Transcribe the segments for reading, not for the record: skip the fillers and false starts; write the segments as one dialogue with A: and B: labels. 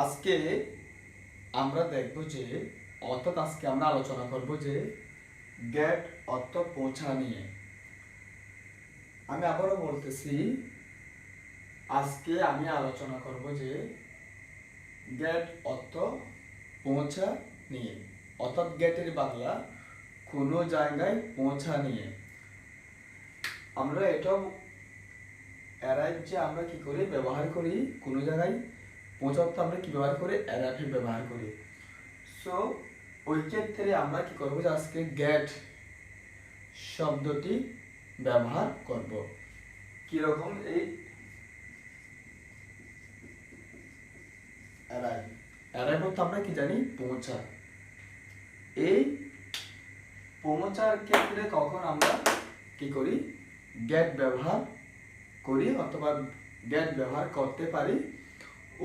A: আজকে আমরা দেখব যে আজকে আমরা আলোচনা করব যে গেট অর্থ পৌঁছা নিয়ে। আমি আবারও বলতেছি, আজকে আমি আলোচনা করব যে গেট অর্থ পৌঁছা নিয়ে, অর্থাৎ গেটের বাংলা কোনো জায়গায় পৌঁছা নিয়ে। আমরা এটাও অ্যারাইভ যে আমরা কি করি ব্যবহার করি, কোনো জায়গায় পৌঁছাতে আমরা কি ব্যবহার করি, অ্যারাইভ ব্যবহার করি। সো ওই ক্ষেত্রে আমরা কি করবো যে আজকে গেট শব্দটি ব্যবহার করব। কিরকম? এই অ্যারাইভ, অ্যারাইভ বলতে আমরা কি জানি, পৌঁছা। এই পৌঁছার ক্ষেত্রে কখন আমরা কি করি, গেট ব্যবহার করি অথবা গেট ব্যবহার করতে পারি,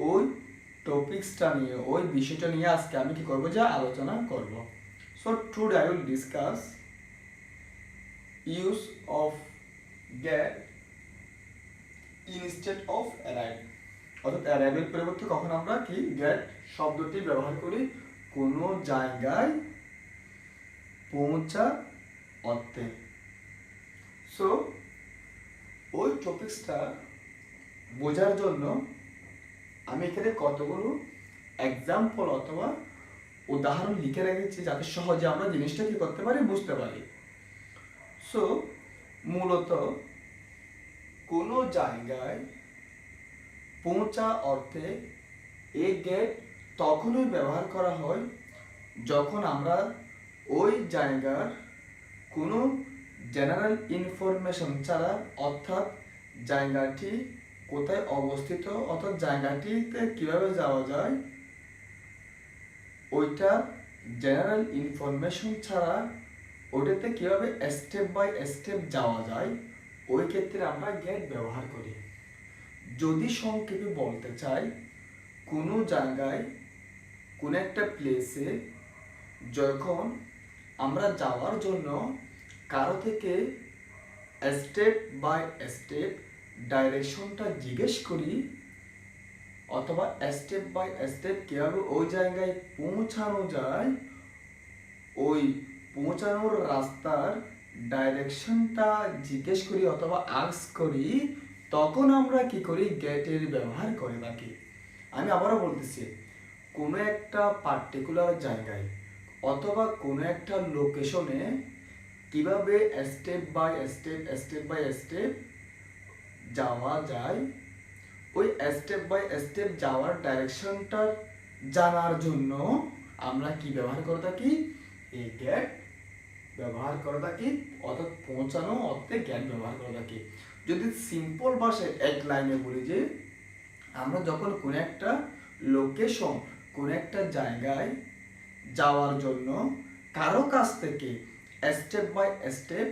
A: ওই টপিকসটা নিয়ে, ওই বিষয়টা নিয়ে আজকে আমি কি করব যে আলোচনা করব। So today I will discuss use of get instead of arrive. অর্থাৎ অ্যারাইভের পরিবর্তে কখন আমরা কি গেট শব্দটি ব্যবহার করি কোনো জায়গায় পৌঁছা অর্থে। সো ওই টপিকসটা বোঝার জন্য আমি এখানে কতগুলো এক্সাম্পল অথবা উদাহরণ লিখে রেখেছি, যাতে সহজে আমরা জিনিসটা কি করতে পারি, বুঝতে পারি। সো মূলত কোনো জায়গায় পৌঁছা অর্থে এই গেট তখনই ব্যবহার করা হয় যখন আমরা ওই জায়গার কোনো জেনারেল ইনফরমেশন ছাড়া, অর্থাৎ জায়গাটি কোথায় অবস্থিত, অর্থাৎ জায়গাটিতে কিভাবে যাওয়া যায়, ওইটা জেনারেল ইনফরমেশন ছাড়া ওটাতে কিভাবে স্টেপ বাই স্টেপ যাওয়া যায়, ওই ক্ষেত্রে আমরা গেট ব্যবহার করি। যদি সংক্ষেপে বলতে চাই, কোনো জায়গায় কোনো একটা প্লেসে যখন আমরা যাওয়ার জন্য কারো থেকে স্টেপ বাই স্টেপ ডাইরেকশনটা জিজ্ঞেস করি, অথবা স্টেপ বাই স্টেপ কীভাবে ওই জায়গায় পৌঁছানো যায়, ওই পৌঁছানোর রাস্তার ডাইরেকশনটা জিজ্ঞেস করি অথবা আস্ক করি, তখন আমরা কি করি, গেটের ব্যবহার করে থাকি। আমি আবারও বলতেছি, কোনো একটা পার্টিকুলার জায়গায় অথবা কোনো একটা লোকেশনে কিভাবে স্টেপ বাই স্টেপ যাওয়া যায়, ওই স্টেপ বাই স্টেপ যাওয়ার ডাইরেকশনটা জানার জন্য আমরা কি ব্যবহার করে থাকি, এই গেট ব্যবহার করে থাকি, অর্থাৎ পৌঁছানো অর্থে গেট ব্যবহার করে থাকি। যদি সিম্পল ভাষায় এক লাইনে বলি যে আমরা যখন কোনো একটা লোকেশন, কোনো একটা জায়গায় যাওয়ার জন্য কারো কাছ থেকে স্টেপ বাই স্টেপ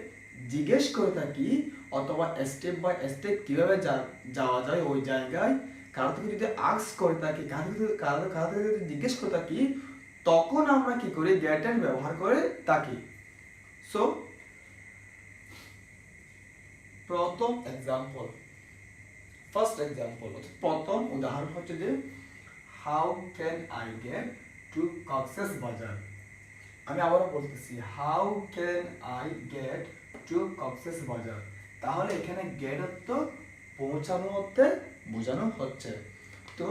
A: জিজ্ঞেস করে থাকি, অথবা স্টেপ বাই স্টেপ কীভাবে যাওয়া যায় ওই জায়গায়, কারো থেকে যদি আস্ক করে থাকি, কারো থেকে যদি জিজ্ঞেস করে থাকি, তখন আমরা কি করি, গেটের ব্যবহার করে থাকি। সো প্রথম এক্সাম্পল, ফার্স্ট এক্সাম্পল, প্রথম উদাহরণ হচ্ছে যে how can I get to Cox's Bazar. আমি আবারও বলতেছি, how can I get to Cox's Bazar. তাহলে এখানে গেট অর্থ পৌঁছানো অর্থে বোঝানো হচ্ছে। তো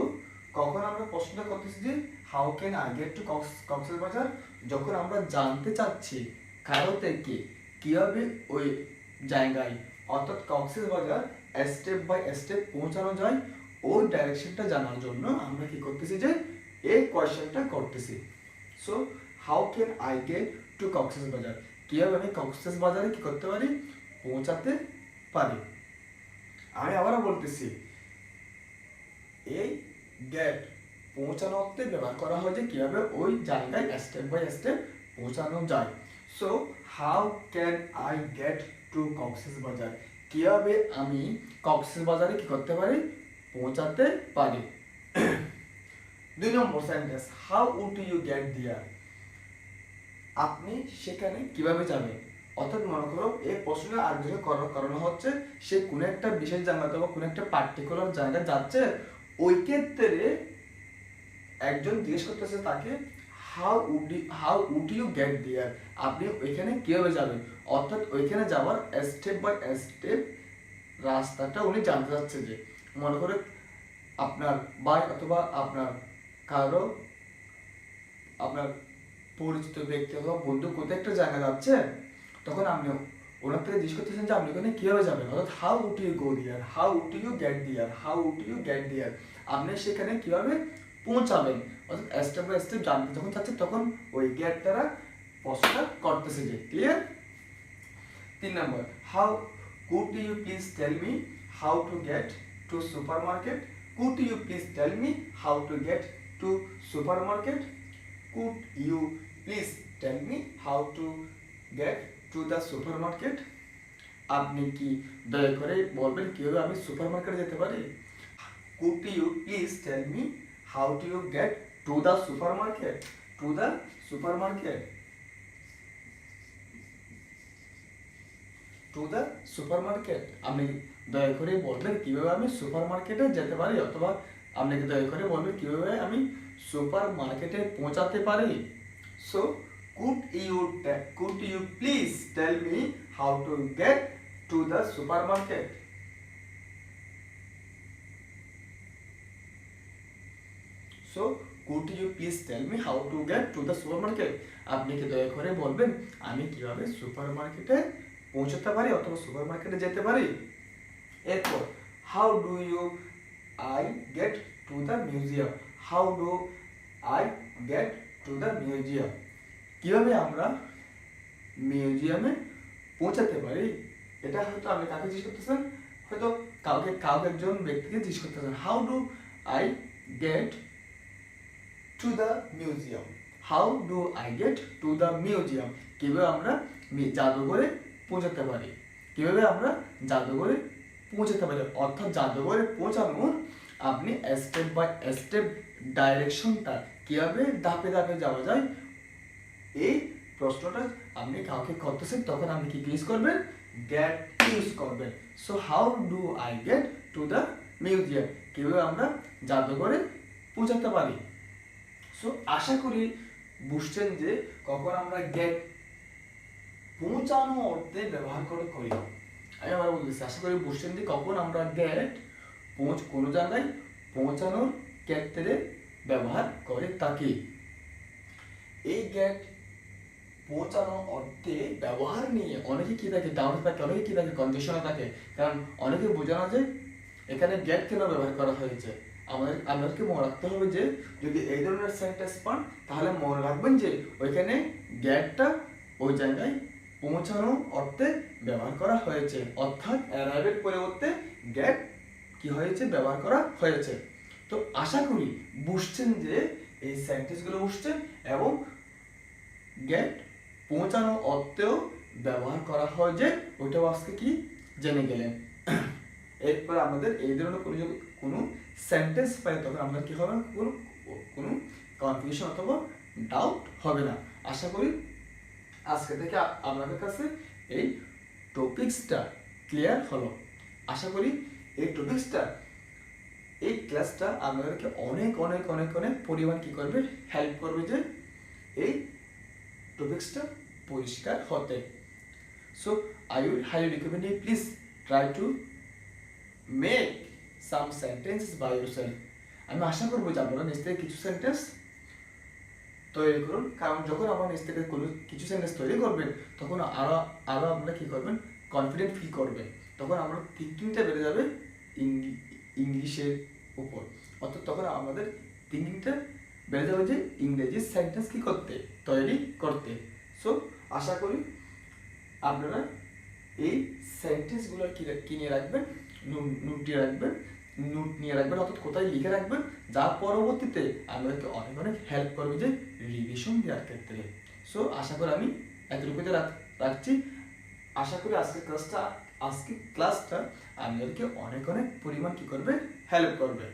A: কখন আমরা প্রশ্নটা করতেছি যে how can I get to Cox's Bazar, যখন আমরা জানতে চাচ্ছি কারো থেকে কিভাবে ওই জায়গায় অর্থাৎ কক্সেস বাজার স্টেপ বাই স্টেপ পৌঁছানো যায়, ওই ডাইরেকশনটা জানার জন্য আমরা কি করতেছি, যে এই কোয়েশ্চেনটা করতেছি। So how can I get to Cox's Bazar, কিভাবে আমি কক্সেস বাজারে কি করতে পারি, পৌঁছাতে পারি। আমি আবারও বলতেছি, এই গেট পৌঁছানো অর্থে ব্যবহার করা হয় যে কিভাবে ওই জায়গায় স্টেপ বাই স্টেপ পৌঁছানো যায়। So how can I get to Cox's Bazar, কিভাবে আমি কক্সেস বাজারে কি করতে পারি, পৌঁছাতে পারি। 2 number sentence, how would you get there, আপনি সেখানে কিভাবে যাবেন। অর্থাৎ মনে করো এই প্রশ্নের আরেকজনের কারণ হচ্ছে সে কোনো একটা বিশেষ জায়গা অথবা কোনো একটা পার্টিকুলার জায়গা যাচ্ছে, ওই ক্ষেত্রে একজন জিজ্ঞেস করতেছে তাকে how would you get there, আপনি ওইখানে কিভাবে যাবেন, অর্থাৎ ওইখানে যাওয়ার স্টেপ বাই স্টেপ রাস্তাটা উনি জানতে চাচ্ছে। যে মনে করে আপনার ভাই অথবা আপনার কারো আপনার পরিচিত ব্যক্তি অথবা বন্ধু কোথাও একটা জায়গা যাচ্ছে, তখন আপনি ওনার থেকে জিজ্ঞেস করতেছেন যে আপনি ওখানে কিভাবে যাবেন, অর্থাৎ হাউ উড ইউ গো দিয়ার, হাউ উড ইউ গেট দিয়ার, হাউ উড ইউ গেট দিয়ার, আপনি সেখানে কিভাবে পৌঁছাবেন, অর্থাৎ স্টেপ বাই স্টেপ জানতে যখন চাচ্ছে তখন ওই গেট দ্বারা প্রশ্নটা করতেছে। যে ক্লিয়ার। 3 নম্বর, how could you please tell me how to get to supermarket, could you please tell me how to get to supermarket, could you please tell me how to get to the supermarket, আপনি কি দয়া করে বলবেন কিভাবে আমি সুপারমার্কেটে যেতে পারি। Could you please tell me how to you get to the supermarket, to the supermarket, to the supermarket, আপনি দয়া করে বলবেন কিভাবে আমি সুপারমার্কেটে যেতে পারি, অথবা আপনি দয়া করে বলবেন কিভাবে আমি সুপারমার্কেটে পৌঁছাতে পারি। So could you please tell me how to get to the supermarket? So could you please tell me how to get to the supermarket? আপনি কি দয়া করে বলবেন আমি কিভাবে সুপারমার্কেটে পৌঁছতে পারি অথবা সুপারমার্কেটে যেতে পারি। এরপর how do I get to the museum? How do I get to the museum? কিভাবে আমরা মিউজিয়ামে পৌঁছাতে পারি। এটা হয়তো আপনি কাকে জিজ্ঞেস করতেছেন, হয়তো কাউকে একজন ব্যক্তিকে জিজ্ঞেস করতেছেন, how do I get to the museum, how do I get to the museum, কিভাবে আমরা জাদুঘরে পৌঁছাতে পারি, কিভাবে আমরা জাদুঘরে পৌঁছাতে পারি, অর্থাৎ জাদুঘরে পৌঁছানোর আপনি স্টেপ বাই স্টেপ ডাইরেকশনটা কিভাবে ধাপে ধাপে যাওয়া যায়, এই প্রশ্নটা আপনি কাউকে করতেছেন তখন আপনি কি ইউজ করবেন, গেট ইউজ করবেন। So how do I get to the museum, কিভাবে আমরা জাদুঘরে পৌঁছাতে পারি। সো আশা করি বুঝছেন যে কখন আমরা গেট পৌঁছানো অর্থে ব্যবহার করি। আমি আবার বলতেছি, আশা করি বুঝছেন যে কখন আমরা গেট কোনো জায়গায় পৌঁছানোর ক্ষেত্রে ব্যবহার করে থাকি। এই গেট পৌঁছানো অর্থে ব্যবহার নিয়ে অনেকে কি থাকে, ডাউনে থাকে, অনেকে কি থাকে, কনফিউশনে থাকে, কারণ অনেকে বোঝে না যে এখানে গেট কেন ব্যবহার করা হয়েছে। আমাদেরকে মনে রাখতে হবে যে যদি এই ধরনের সেন্টেন্স পান তাহলে মনে রাখবেন যে ওইখানে গেটটা ওই জায়গায় পৌঁছানো অর্থে ব্যবহার করা হয়েছে, অর্থাৎ অ্যারাইভের পরিবর্তে গেট কি হয়েছে ব্যবহার করা হয়েছে। তো আশা করি বুঝছেন যে এই সেন্টেন্সগুলো বুঝছেন এবং গেট পৌঁছানো অর্থেও ব্যবহার করা হয় যে ওইটাও আজকে কি জেনে গেলেন। এরপর আমাদের এই ধরনের কোনো সেন্টেন্স পাই তখন আমাদের কি হবে, কোনো কনফিউশন অথবা ডাউট হবে না। আশা করি আজকে থেকে আপনাদের কাছে এই টপিকসটা ক্লিয়ার হলো। আশা করি এই টপিকসটা এই ক্লাসটা আপনাদেরকে অনেক অনেক অনেক অনেক পরিমাণ কি করবে, হেল্প করবে যে এই টপিকসটা পরিষ্কার হতে। So I would highly recommend you please try to make some sentences by yourself. আমি আশা করবো যে আপনারা নিজ থেকে কিছু সেন্টেন্স তৈরি করুন, কারণ যখন আপনারা নিজ থেকে কিছু সেন্টেন্স তৈরি করবেন তখন আরো আপনারা কি করবেন, কনফিডেন্ট ফিল করবেন, তখন আমার থিঙ্কিংটা বেড়ে যাবে ইংলিশের উপর, অর্থাৎ তখন আমাদের থিঙ্কিংটা বেড়ে যাবে যে ইংরেজি সেন্টেন্স কি করতে, তৈরি করতে। সো আশা করি আপনারা এই সেন্টেন্সগুলো কি নিয়ে রাখবেন, নোট নিয়ে রাখবেন, অর্থাৎ কোথায় লিখে রাখবেন, যা পরবর্তীতে আমাদেরকে অনেক অনেক হেল্প করবে যে রিভিশন দেওয়ার ক্ষেত্রে। সো আশা করি আমি এতটুকুতে রাখছি। আশা করি আজকের ক্লাসটা আপনাদেরকে অনেক অনেক পরিমাণ কি করবে, হেল্প করবে।